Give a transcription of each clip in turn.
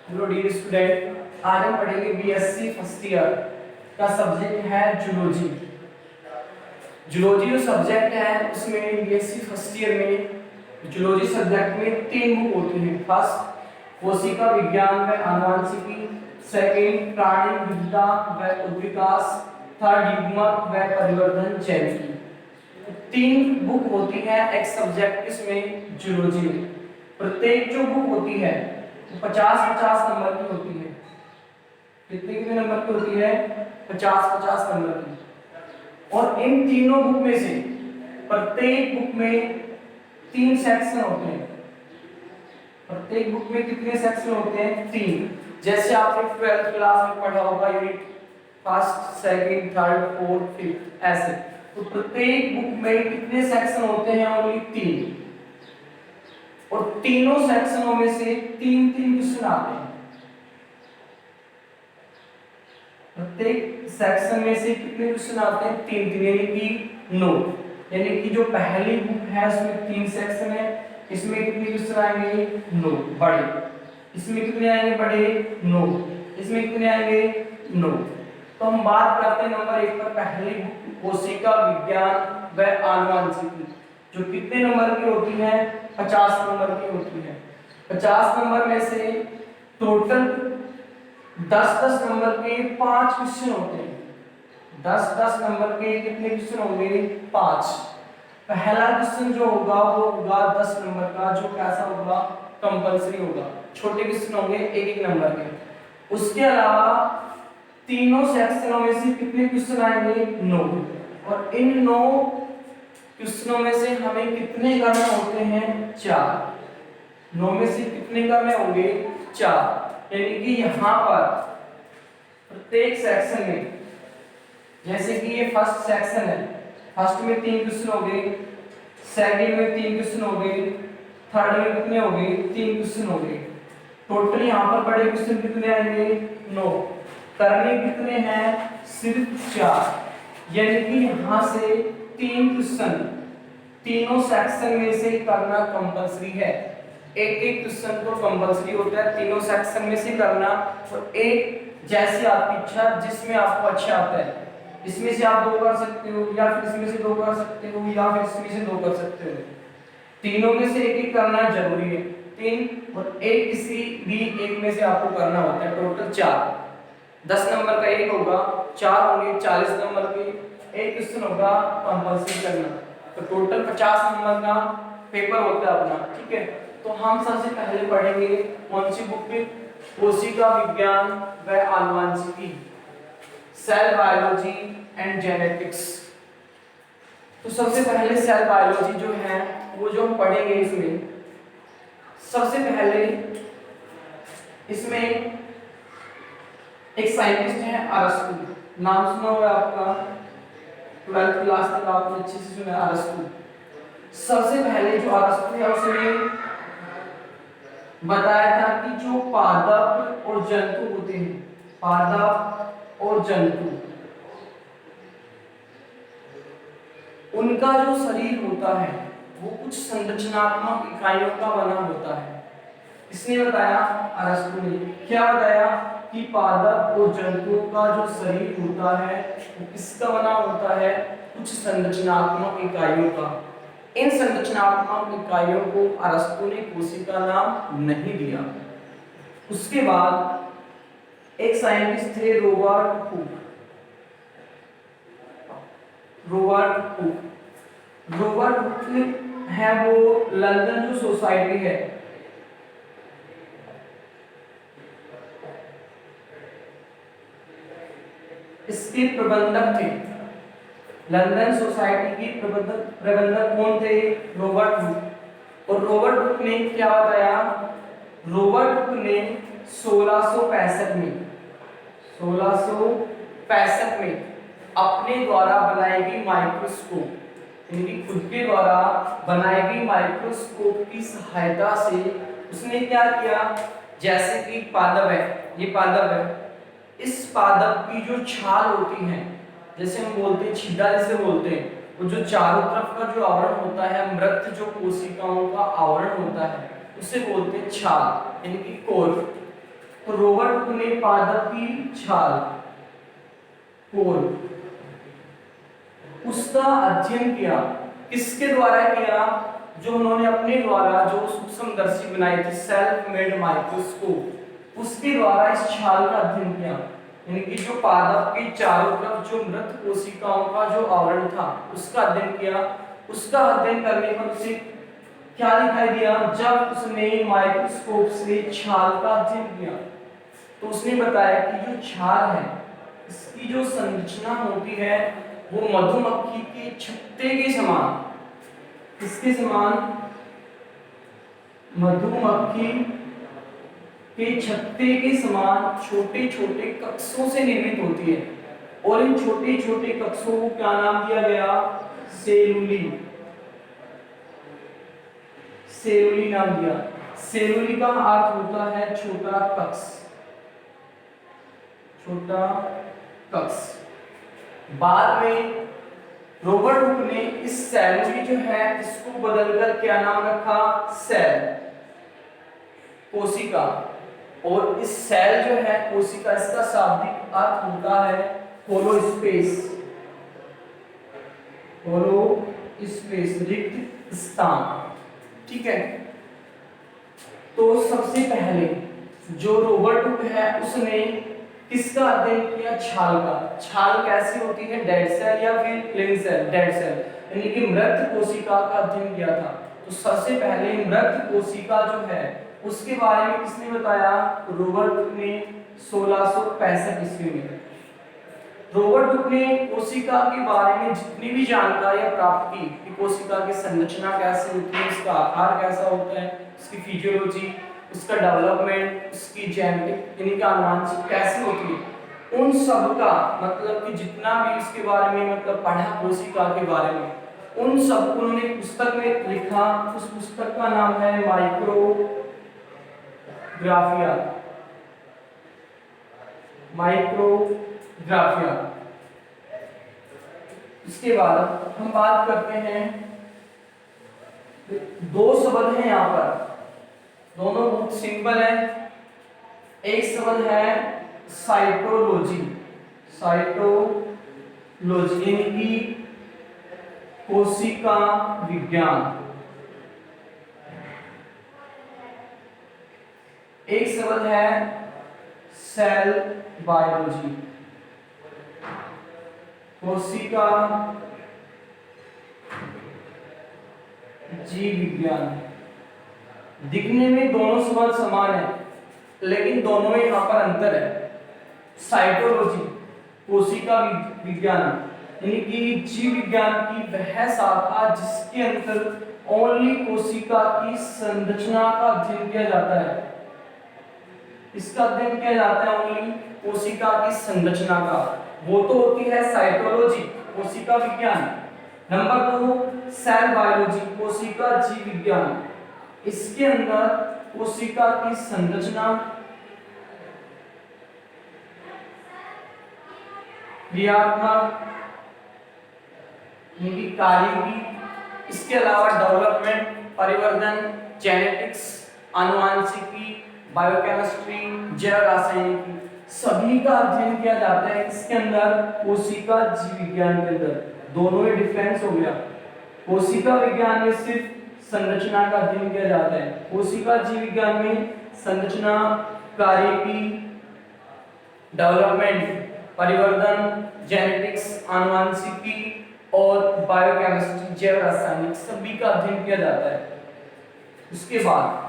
Hello dear student, आज हम पढ़ेंगे बीएससी फर्स्ट ईयर का सब्जेक्ट है जूलॉजी। जूलॉजी जो सब्जेक्ट है उसमें बीएससी फर्स्ट ईयर में जूलॉजी सब्जेक्ट में 3 बुक होती हैं। फर्स्ट कोशिका विज्ञान व आनुवंशिकी, सेकंड प्राणी विविधता व उद्विकास, थर्ड युग्मक व परिवर्धन जैविकी। 3 बुक होती है एक सब्जेक्ट इसमें जूलॉजी में। प्रत्येक जो बुक होती है 50-50 नंबर की होती है। कितने नंबर की होती है? 50-50 नंबर की। और इन तीनों बुक में से प्रत्येक बुक में 3 सेक्शन होते हैं। प्रत्येक बुक में कितने सेक्शन होते हैं? 3। जैसे आपने 12th क्लास में पढ़ा होगा unit first, second, third, fourth, fifth, ऐसे। तो प्रत्येक बुक में कितने सेक्शन होते हैं? ओनली 3। और तीनों सेक्शनों में से 3-3 क्वेश्चन आते हैं। प्रत्येक सेक्शन में से कितने क्वेश्चन आते हैं? 3-3, यानी कि 9। यानी कि जो पहली बुक है उसमें 3 सेक्शन है, इसमें कितने क्वेश्चन आएंगे? 9 बड़े। इसमें कितने आएंगे? बड़े 9। इसमें कितने आएंगे? 9। तो हम बात करते हैं नंबर 1 पर। पहली बुक कोशिका विज्ञान व आनुवंशिकी, जो कितने नंबर की होती है? 50 नंबर की होती है। 50 नंबर में से टोटल 10-10 नंबर के 5 क्वेश्चन होते हैं। 10-10 नंबर के कितने क्वेश्चन होंगे? 5। पहला क्वेश्चन जो होगा वो होगा 10 नंबर का, जो कैसा होगा? कंपल्सरी होगा। छोटे क्वेश्चन होंगे 1-1 नंबर के। उसके अलावा तीनों सेक्शनों में से कितने क्वेश्चन आएंगे? 9। और इन 9 क्वेश्चनों में से हमें कितने करने होते हैं? 4। 9 में से कितने करने होंगे? 4। यानी कि यहाँ पर प्रत्येक सेक्शन में, जैसे कि ये फर्स्ट सेक्शन है, फर्स्ट में 3 क्वेश्चन हो गए, सेकंड में 3 क्वेश्चन हो गए, थर्ड में कितने हो गए? 3 क्वेश्चन हो गए। टोटल यहाँ पर बड़े क्वेश्चन कितने आएंगे? 9। करने कितने हैं? सिर्फ 4। यानी कि यहाँ से 3 क्वेश्चन तीनों सेक्शन में से करना कंपल्सरी है। एक क्वेश्चन तो कंपल्सरी होता है तीनों सेक्शन में से करना। तो एक जैसी आपकी इच्छा, जिसमें आपको अच्छा आता है, इसमें से आप 2 कर सकते हो, या फिर इसमें से 2 कर सकते हो, या फिर इसमें से 2 कर सकते हो। तीनों में से एक करना जरूरी है। 3 और एक किसी भी एक में से आपको करना होता है। टोटल 4। 10 नंबर का एक होगा, 4 होंगे 40 नंबर के। एक क्वेश्चन होगा कंपल्सरी करना। तो टोटल 50 नंबर का पेपर होता है अपना। ठीक है, तो हम सबसे पहले पढ़ेंगे कौन सी बुक? कोशिका विज्ञान व आनुवंशिकी, सेल बायोलॉजी एंड जेनेटिक्स। तो सबसे पहले सेल बायोलॉजी जो है वो जो हम पढ़ेंगे, इसमें सबसे पहले इसमें एक साइंटिस्ट है अरस्तु। नाम सुना होगा आपका, 12th क्लास तक आपने अच्छे से सुना है अरस्तु। सबसे पहले जो अरस्तु है उसने बताया था कि जो पादप और जंतु होते हैं, पादप और जंतु, उनका जो शरीर होता है वो कुछ संरचनात्मक इकाइयों का बना होता है। इसने बताया, अरस्तु ने क्या बताया? कि पादप और जंतुओं का जो शरीर होता है वो किसका बना होता है? कुछ संरचनात्मक इकाइयों का। इन संरचनात्मक इकाइयों को अरस्तु ने कोशिका नाम नहीं दिया। उसके बाद एक साइंटिस्ट थे रॉबर्ट हुक। रॉबर्ट हुक है वो लंदन जो सोसाइटी है, इसके प्रबंधक थे। लंदन सोसाइटी की प्रबंधक कौन थे? Robert Hooke. और रॉबर्ट हुक ने क्या बताया? रॉबर्ट हुक ने 1665 में अपने द्वारा बनाई गई माइक्रोस्कोप, यानी खुद के द्वारा बनाई गई माइक्रोस्कोप की सहायता से उसने क्या किया? जैसे कि पादप है, ये पादप है, इस पादप की जो छाल होती है, जैसे हम बोलते हैं छिद्रा जिसे बोलते हैं, वो जो चारों तरफ का जो आवरण होता है, मृत जो कोशिकाओं का आवरण होता है, उसे बोलते हैं छाल, यानी कि कोर। तो रॉबर्ट हुक ने पादप की छाल कोर उसका अध्ययन किया। किसके द्वारा किया? जो उन्होंने अपने द्वारा जो सूक्ष्मदर्शी बनाई थी, सेल्फ मेड माइक्रोस्कोप, उसके द्वारा इस छाल का अध्ययन किया। यानी कि जो पादप के चारों तरफ जो मृत कोशिकाओं का जो आवरण था उसका अध्ययन किया। उसका अध्ययन करने पर उसे क्या दिखाई दिया? जब उसने माइक्रोस्कोप से छाल का अध्ययन किया तो उसने बताया कि जो छाल है इसकी जो संरचना होती है वो मधुमक्खी के छत्ते के समान, किसके समान? मधुमक्खी के छत्ते के समान छोटे छोटे कक्षों से निर्मित होती है। और इन छोटे छोटे कक्षों को क्या नाम दिया गया? सेलुली। सेलुली नाम दिया। सेलुली का अर्थ होता है छोटा कक्ष, छोटा कक्ष। बाद में रॉबर्ट हुक ने इस सेलुली जो है इसको बदलकर क्या नाम रखा? सेल, कोशिका। और इस सेल जो है कोशिका, इसका शाब्दिक अर्थ होता है होलो स्पेस, होलो स्पेस, रिक्त स्थान। ठीक है। तो सबसे पहले जो रॉबर्ट हुक है उसने किसका अध्ययन किया? छाल का। छाल कैसी होती है? डेड सेल या फिर लिविंग सेल? डेड सेल, यानी कि मृत कोशिका का अध्ययन किया था। तो सबसे पहले मृत कोशिका जो है उसके बारे में किसने बताया? रॉबर्ट हुक ने 1665 ईस्वी में। रॉबर्ट हुक ने कोशिका के बारे में जितनी भी जानकारियां प्राप्त की कि कोशिका की संरचना कैसे होती है, उसका आकार कैसा होता है, उसकी फिजियोलॉजी, उसका डेवलपमेंट, उसकी जेनेटिक यानी कि आनुवंशिक कैसे होती है, उन सब का मतलब कि जितना भी उसके बारे में मतलब पढ़ा कोशिका के बारे में, उन सब को उन्होंने पुस्तक में लिखा। उस पुस्तक का नाम है माइक्रोग्राफिया। माइक्रोग्राफिया। इसके बाद हम बात करते हैं, दो शब्द हैं यहाँ पर, दोनों बहुत सिंपल है। एक शब्द है साइटोलॉजी, साइटोलॉजी यानी कि कोशिका विज्ञान। एक शब्द है सेल बायोलॉजी, कोशिका जीव विज्ञान। दिखने में दोनों शब्द समान है लेकिन दोनों में यहाँ पर अंतर है। साइटोलॉजी कोशिका विज्ञान यानी कि जीव विज्ञान की वह शाखा जिसके अंदर ओनली कोशिका की संरचना का अध्ययन किया जाता है। इसका अध्ययन किया जाता है ओनली कोशिका की संरचना का, वो तो होती है साइटोलॉजी कोशिका विज्ञान। नंबर 2 सेल बायोलॉजी कोशिका जीव विज्ञान, इसके अंदर कोशिका की संरचना, क्रियात्मक कार्यकी, इसके अलावा डेवलपमेंट, परिवर्धन, जेनेटिक्स, आनुवांशिकी, बायोकेमिस्ट्री, जैव रासायनिकी, सभी का अध्ययन किया जाता है। इसके अंदर कोशिका जीव विज्ञान के अंदर दोनों में डिफरेंस हो गया। कोशिका विज्ञान में सिर्फ संरचना का अध्ययन किया जाता है, कोशिका जीव विज्ञान में संरचना, कार्यकी, डेवलपमेंट, परिवर्धन, जेनेटिक्स, आनुवांशिकी और बायोकेमिस्ट्री, जैव रासायनिक सभी का अध्ययन किया जाता है। उसके बाद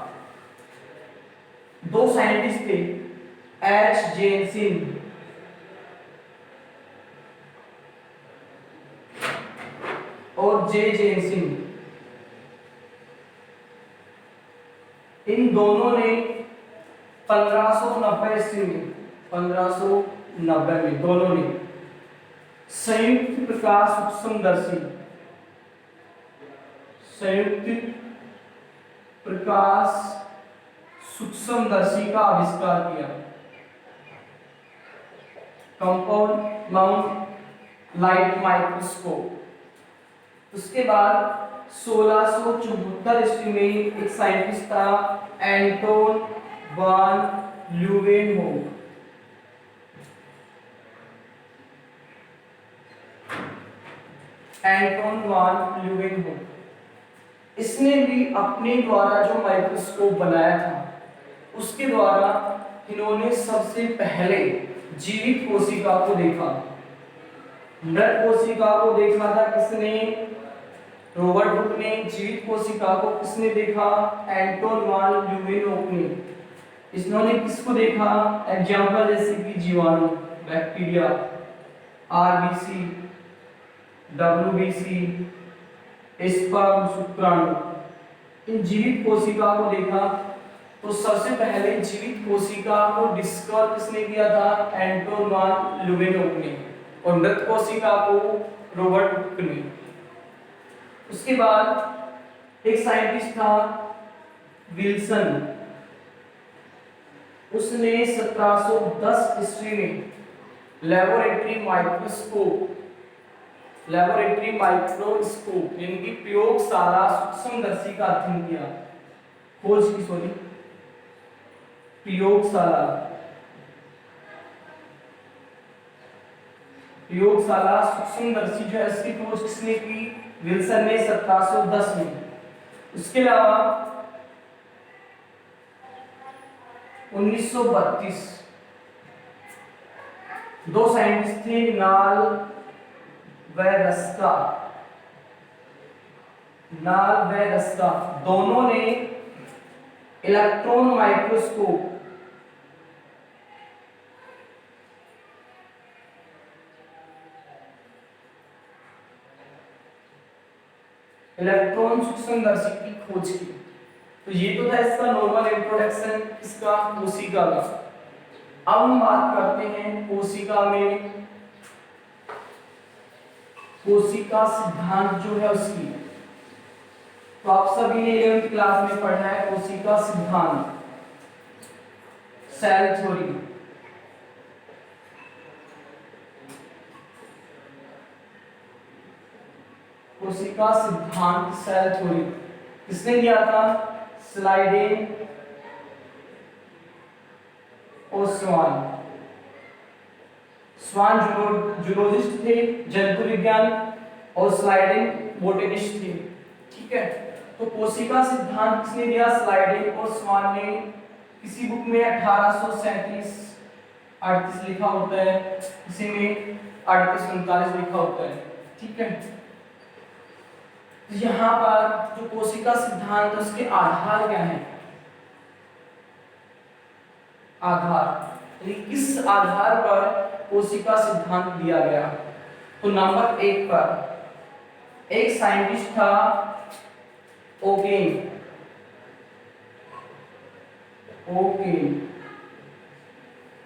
दो साइंटिस्ट थे, एच जेनसिन और जे जेनसिन। इन दोनों ने 1590 ईस्वी में, 1590 में दोनों ने संयुक्त प्रकाश सूक्ष्मदर्शी, संयुक्त प्रकाश सूक्ष्मदर्शी का आविष्कार किया। Compound mount light microscope. उसके बाद 1674 ईस्वी में एक साइंटिस्ट था एंटोन वान ल्यूवेनहोक, एंटोन वान ल्यूवेनहोक, इसने भी अपने द्वारा जो माइक्रोस्कोप बनाया था उसके द्वारा इन्होंने सबसे पहले जीवित कोशिका को देखा। मृत कोशिका को देखा था किसने? रॉबर्ट हुक ने। जीवित कोशिका को किसने देखा? एंटोन वान ल्यूवेनहोक ने। इन्होंने किसको देखा? एग्जाम्पल जैसे कि जीवाणु, बैक्टीरिया, आरबीसी, डब्ल्यूबीसी, स्पर्म, शुक्राणु, इन जीवित कोशिका को देखा। तो सबसे पहले जीवित कोशिका को डिस्कवर किसने किया था? एंटोन वान ल्यूवेनहोक ने। और मृत कोशिका को रॉबर्ट हुक ने। उसके बाद एक साइंटिस्ट था विल्सन, उसने 1710 ईस्वी में लेबोरेटरी माइक्रोस्कोप यानी कि प्रयोगशाला सूक्ष्मदर्शी का अध्ययन किया। खोज की, सॉरी, प्रयोगशाला सूक्ष्मदर्शी जो है इसकी खोज किसने की? विल्सन ने 1710 में। उसके अलावा 1932 दो साइंटिस्ट थे, नाल व रस्का, दोनों ने इलेक्ट्रॉन माइक्रोस्कोप इलेक्ट्रॉन सूक्ष्मदर्शी की खोज की। तो ये तो था इसका नॉर्मल इंट्रोडक्शन, इसका कोशिका का। अब हम बात करते हैं कोशिका सिद्धांत जो है उसकी। तो आप सभी ने 11वीं क्लास में पढ़ा है कोशिका सिद्धांत, सेल थ्योरी। कोशिका सिद्धांत, सेल थ्योरी किसने दिया था? स्लाइडेन और स्वान जूलॉजिस्ट थे, जंतु विज्ञान, और स्लाइडेन बोटेनिस्ट थे। ठीक है, तो कोशिका सिद्धांत किसने दिया? स्लाइडेन और स्वान ने। किसी बुक में 1837 38 लिखा होता है, किसी में 38 39 लिखा होता है। ठीक है, यहाँ पर जो कोशिका सिद्धांत है उसके आधार क्या है? आधार, किस आधार पर कोशिका सिद्धांत दिया गया? तो नंबर 1 पर एक साइंटिस्ट था ओकेन।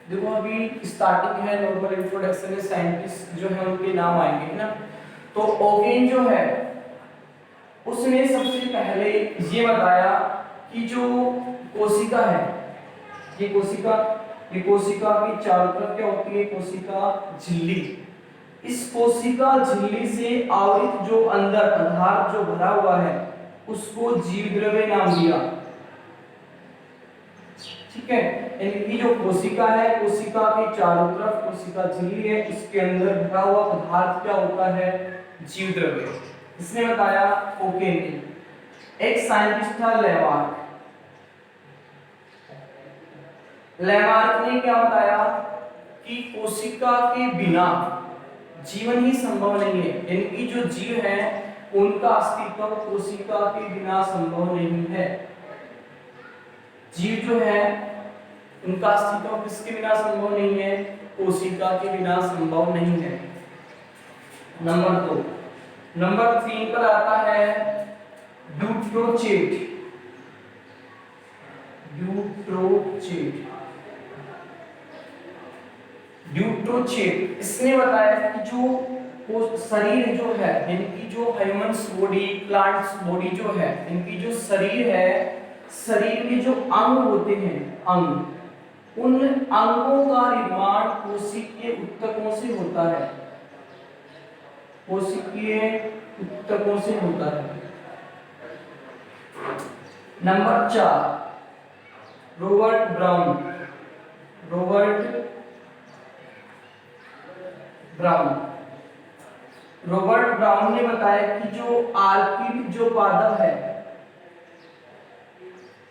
देखो अभी स्टार्टिंग है, नॉर्मल इंट्रोडक्शन में साइंटिस्ट जो है उनके नाम आएंगे, है ना। तो ओकेन जो है उसने सबसे पहले ये बताया कि जो कोशिका है, ये कोशिका की चारों तरफ क्या होती है? कोशिका झिल्ली। इस कोशिका झिल्ली से आवृत जो अंदर आधार जो भरा हुआ है उसको जीव द्रव्य नाम दिया। ठीक है, यानी कि जो कोशिका है, कोशिका के चारों तरफ कोशिका झिल्ली है, उसके अंदर भरा हुआ पदार्थ क्या होता है? जीव द्रव्य। इसने बताया ओकेन ने। एक साइंटिस्ट था लेमार्क ने क्या बताया कि कोशिका के बिना जीवन ही संभव नहीं है, यानी कि जो जीव है उनका अस्तित्व कोशिका के बिना संभव नहीं है। जीव जो है उनका अस्तित्व किसके बिना संभव नहीं है? कोशिका के बिना संभव नहीं है। नंबर 2। नंबर 3 पर आता है ड्यूट्रोचेट। इसने बताया कि जो शरीर जो है, यानी कि जो ह्यूमंस बॉडी, प्लांट्स बॉडी जो है, इनकी जो शरीर है, शरीर में जो अंग होते हैं, उन अंगों का निर्माण कोशिकीय ऊतकों से होता है। कोशिकीय ऊतकों से होता है। Number 4 Robert brown. Robert brown. Robert brown ने बताया कि जो आर्किड जो पादप है,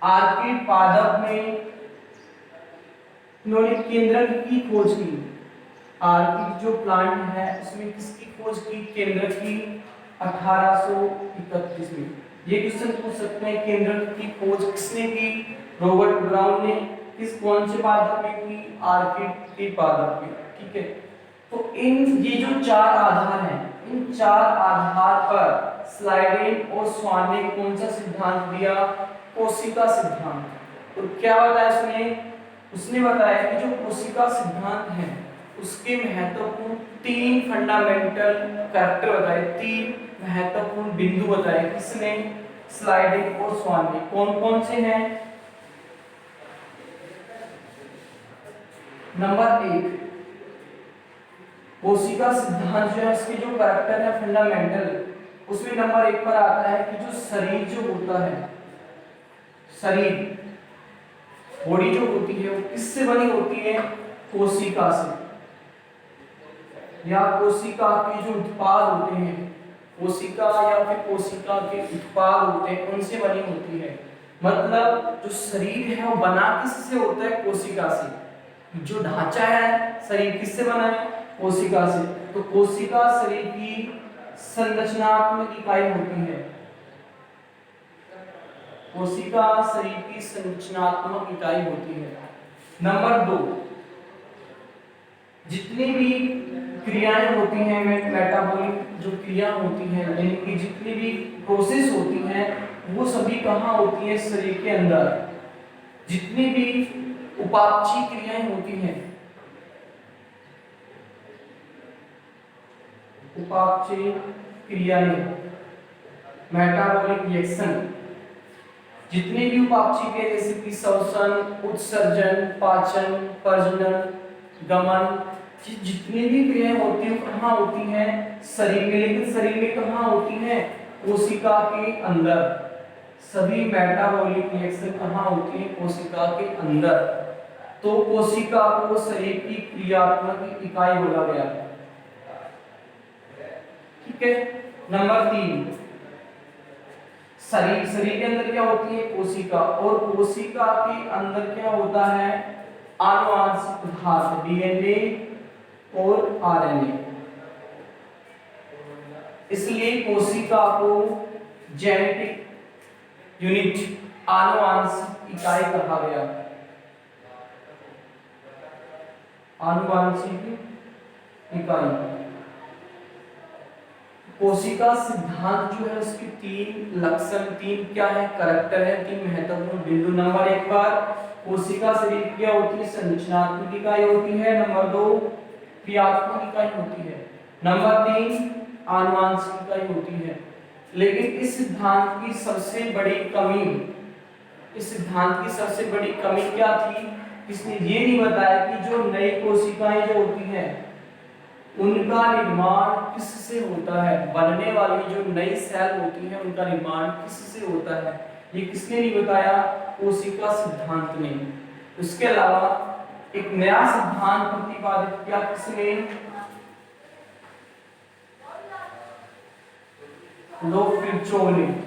आर्किड पादप में उन्होंने केंद्रक की खोज की। आर्किड जो प्लांट है उसमें किसकी खोज की? केंद्रक की 1831 में। ये क्वेश्चन पूछ सकते हैं, केंद्रक की खोज किसने की? रॉबर्ट ब्राउन ने। किस कौन से पादप में की? आर्किड के पादप में। ठीक है, तो ये जो चार आधार हैं, इन चार आधार पर स्लाइडेन और स्वान ने कौन सा सिद्धांत दिया? कोशिका सिद्धांत। तो क्या बताया उसने बताया कि जो कोशिका सिद्धांत है उसके महत्वपूर्ण तीन फंडामेंटल कैरेक्टर बताए, तीन महत्वपूर्ण बिंदु बताए। किसने? स्लाइडिंग और स्वान ने। कौन कौन से हैं? नंबर एक, कोशिका सिद्धांत जो है उसके जो कैरेक्टर है फंडामेंटल, उसमें नंबर एक पर आता है कि जो शरीर जो होता है, शरीर बॉडी जो होती है वो किससे बनी होती है? कोशिका से, या कोशिका के जो उत्पाद होते हैं, कोशिका या फिर कोशिका के उत्पाद होते हैं उनसे बनी होती है। मतलब जो शरीर है वो बना किससे होता है? कोशिका से। जो ढांचा है शरीर किससे बना है? कोशिका से। तो कोशिका शरीर की संरचनात्मक इकाई होती है। कोशिका शरीर की संरचनात्मक इकाई होती है। नंबर दो, जितनी भी क्रियाएं होती हैं, मेटाबॉलिक जो क्रिया होती हैं, यानी कि जितनी भी प्रोसेस होती हैं वो सभी कहाँ होती है? शरीर के अंदर। जितनी भी उपापचयी क्रियाएं होती हैं, उपापचयी क्रियाएं, मेटाबॉलिक रिएक्शन, जितने भी उपापचयी क्रिया जैसे कि श्वसन, उत्सर्जन, पाचन, प्रजनन, गमन, जितनी भी क्रियाएं होती हैं कहाँ होती हैं? शरीर में। लेकिन शरीर में कहाँ होती हैं? कोशिका के अंदर। सभी मेटाबॉलिक रिएक्शन कहाँ होती है? कोशिका के अंदर। तो कोशिका को शरीर की क्रियात्मक इकाई बोला गया। ठीक है। नंबर तीन, शरीर के अंदर क्या होती है? कोशिका। और कोशिका के अंदर क्या होता है? आनुवांशिक पदार्थ, डीएनए और आरएनए। इसलिए कोशिका को जेनेटिक यूनिट, आनुवांशिक इकाई कहा गया। आनुवांशिक इकाई। कोशिका सिद्धांत जो है उसके तीन लक्षण, तीन क्या है? कैरेक्टर है, तीन महत्वपूर्ण बिंदु। नंबर एक पर कोशिका शरीर की क्या होती है? संरचनात्मक इकाई होती है। नंबर दो, क्रियात्मक इकाई होती है। नंबर तीन, आनुवांशिक इकाई होती है। लेकिन इस सिद्धांत की सबसे बड़ी कमी, इस सिद्धांत की सबसे बड़ी कमी क्या थी? इसने ये नहीं बताया कि जो नई कोशिकाएं जो होती हैं उनका निर्माण किससे होता है? बनने वाली जो नई सेल होती है उनका निर्माण किससे होता है? ये किसने नहीं बताया? कोशिका सिद्धांत ने। उसके अलावा एक नया सिद्धांत प्रतिपादित किया किसने? लोक-विर्चोव ने।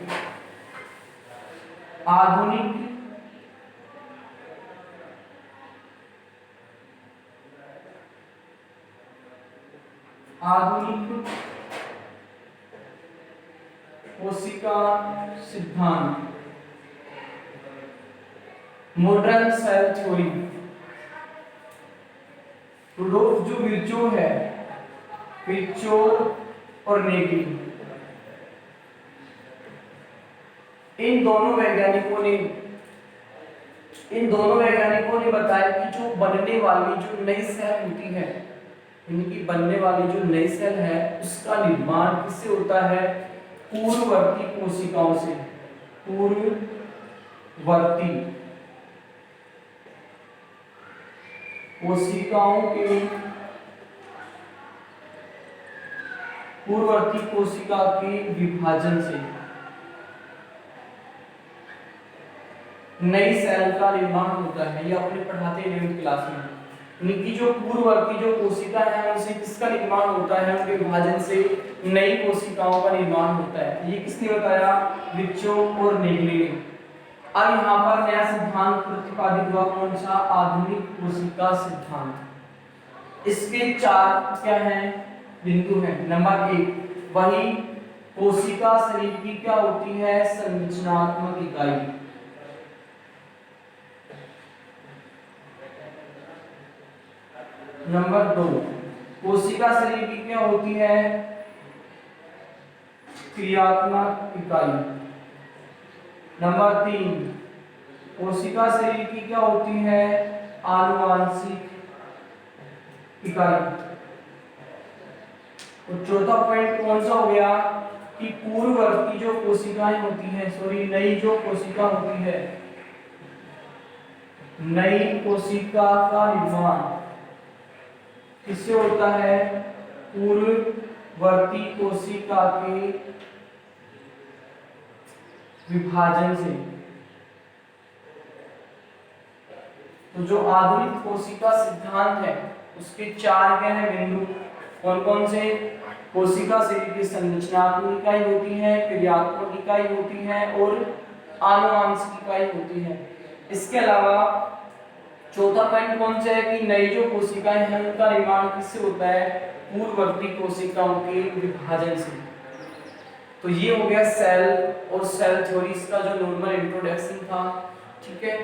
आधुनिक कोशिका सिद्धांत, मॉडर्न सेल थ्योरी। रूडोल्फ जो विर्चोव है, विर्चोव और नेगिल, इन दोनों वैज्ञानिकों ने बताया कि जो बनने वाली जो नई सेल होती है, इनकी बनने वाली जो नई सेल है उसका निर्माण किससे होता है? पूर्ववर्ती कोशिकाओं से। पूर्ववर्ती कोशिकाओं के, पूर्ववर्ती कोशिका के विभाजन से नई सेल का निर्माण होता है। ये अपने पढ़ाते हैं 11वीं क्लास में। इनकी जो पूर्ववर्ती जो कोशिका है उनसे किसका निर्माण होता है, उनके विभाजन से नई कोशिकाओं का निर्माण होता है। ये किसने बताया, विच्चो और नेगले ने। अब यहाँ पर नया सिद्धांत प्रतिपादित हुआ, कौन सा, आधुनिक कोशिका सिद्धांत। इसके 4 क्या हैं, बिंदु हैं। नंबर 1, वही कोशिका शरीर की क्या होती है, संरचनात्मक इकाई। नंबर 2, कोशिका शरीर की क्या होती है, क्रियात्मक इकाई। नंबर 3, कोशिका शरीर की क्या होती है, आनुवांशिक इकाई। और चौथा पॉइंट कौन सा हो गया कि पूर्ववर्ती जो कोशिकाएं होती हैं, सॉरी नई जो कोशिका होती है, नई कोशिका का निर्माण किससे होता है, पूर्ववर्ती कोशिका के विभाजन से। तो जो आधुनिक कोशिका सिद्धांत है उसके 4 क्या है, बिंदु। कौन कौन से, कोशिका शरीर की संरचनात्मक इकाई होती है, क्रियात्मक इकाई होती है और आनुवांशिक इकाई होती है। इसके अलावा चौथा पॉइंट कौन सा है कि नई जो कोशिकाएं हैं उनका निर्माण किससे होता है, पूर्ववर्ती कोशिकाओं के विभाजन से। तो ये हो गया सेल और सेल थ्योरी, इसका जो नॉर्मल इंट्रोडक्शन था। ठीक है।